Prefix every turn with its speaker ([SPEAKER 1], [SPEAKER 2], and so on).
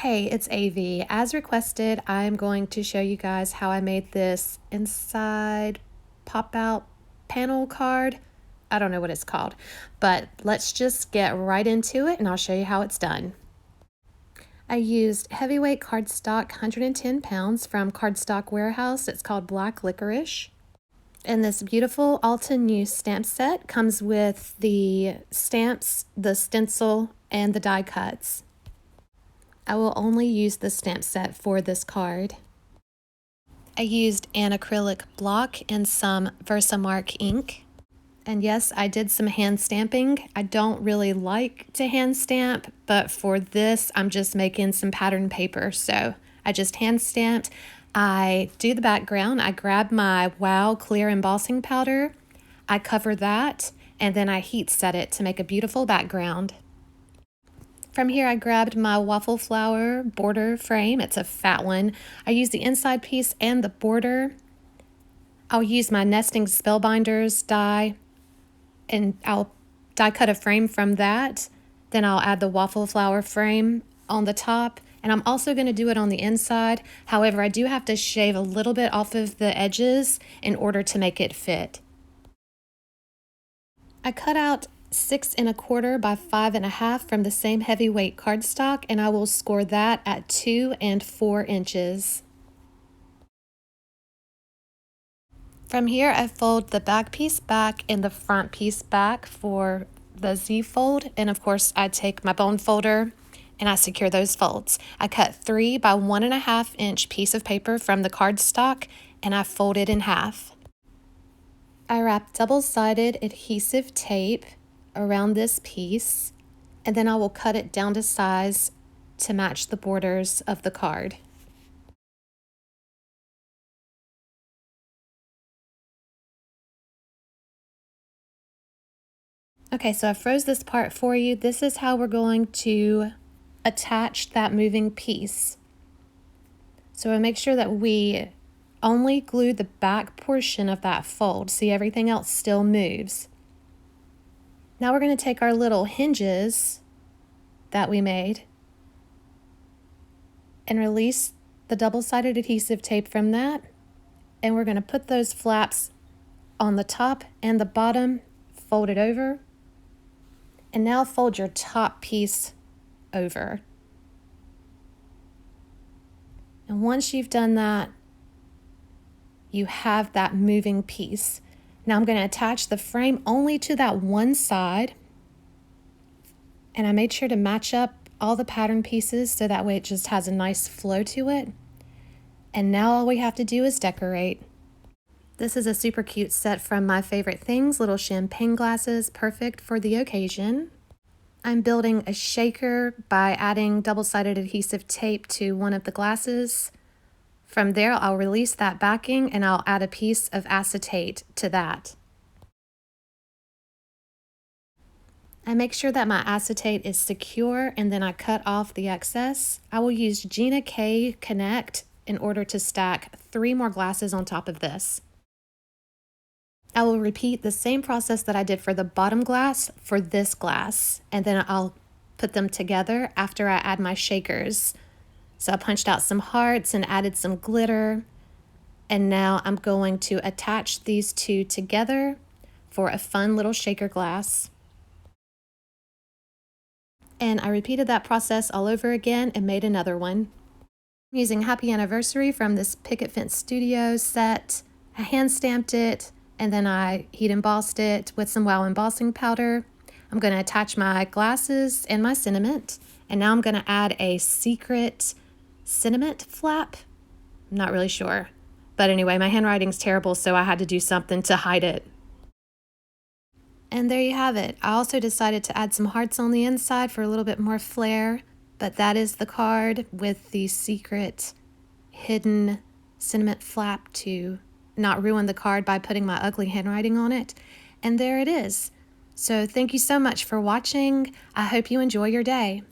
[SPEAKER 1] Hey, it's AV. As requested, I'm going to show you guys how I made this inside pop-out panel card. I don't know what it's called, but let's just get right into it and I'll show you how it's done. I used heavyweight cardstock, 110 pounds from Cardstock Warehouse. It's called Black Licorice. And this beautiful Altenew stamp set comes with the stamps, the stencil, and the die cuts. I will only use the stamp set for this card. I used an acrylic block and some Versamark ink. And yes, I did some hand stamping. I don't really like to hand stamp, but for this, I'm just making some pattern paper. So I just hand stamped. I do the background. I grab my Wow Clear Embossing Powder. I cover that, and then I heat set it to make a beautiful background. From here, I grabbed my waffle flower border frame. It's a fat one. I use the inside piece and the border. I'll use my nesting spellbinders die, and I'll die cut a frame from that. Then I'll add the waffle flower frame on the top, and I'm also going to do it on the inside. However, I do have to shave a little bit off of the edges in order to make it fit. I cut out 6 1/4 by 5 1/2 from the same heavyweight cardstock, and I will score that at 2 and 4 inches. From here, I fold the back piece back and the front piece back for the Z fold, and of course I take my bone folder and I secure those folds. I cut 3 by 1 1/2 inch piece of paper from the cardstock and I fold it in half. I wrap double-sided adhesive tape around this piece, and then I will cut it down to size to match the borders of the card. Okay, so I froze this part for you. This is how we're going to attach that moving piece. So we'll make sure that we only glue the back portion of that fold. See, everything else still moves. Now we're going to take our little hinges that we made and release the double-sided adhesive tape from that. And we're going to put those flaps on the top and the bottom, fold it over. And now fold your top piece over. And once you've done that, you have that moving piece. Now I'm going to attach the frame only to that one side, and I made sure to match up all the pattern pieces so that way it just has a nice flow to it. And now all we have to do is decorate. This is a super cute set from My Favorite Things, little champagne glasses, perfect for the occasion. I'm building a shaker by adding double-sided adhesive tape to one of the glasses. From there, I'll release that backing and I'll add a piece of acetate to that. I make sure that my acetate is secure and then I cut off the excess. I will use Gina K Connect in order to stack 3 more glasses on top of this. I will repeat the same process that I did for the bottom glass for this glass, and then I'll put them together after I add my shakers. So I punched out some hearts and added some glitter. And now I'm going to attach these two together for a fun little shaker glass. And I repeated that process all over again and made another one. I'm using Happy Anniversary from this Picket Fence Studios set. I hand stamped it and then I heat embossed it with some Wow Embossing Powder. I'm going to attach my glasses and my sentiment. And now I'm going to add a secret sentiment flap. I'm not really sure. But anyway, my handwriting's terrible, so I had to do something to hide it. And there you have it. I also decided to add some hearts on the inside for a little bit more flair. But that is the card with the secret hidden sentiment flap to not ruin the card by putting my ugly handwriting on it. And there it is. So thank you so much for watching. I hope you enjoy your day.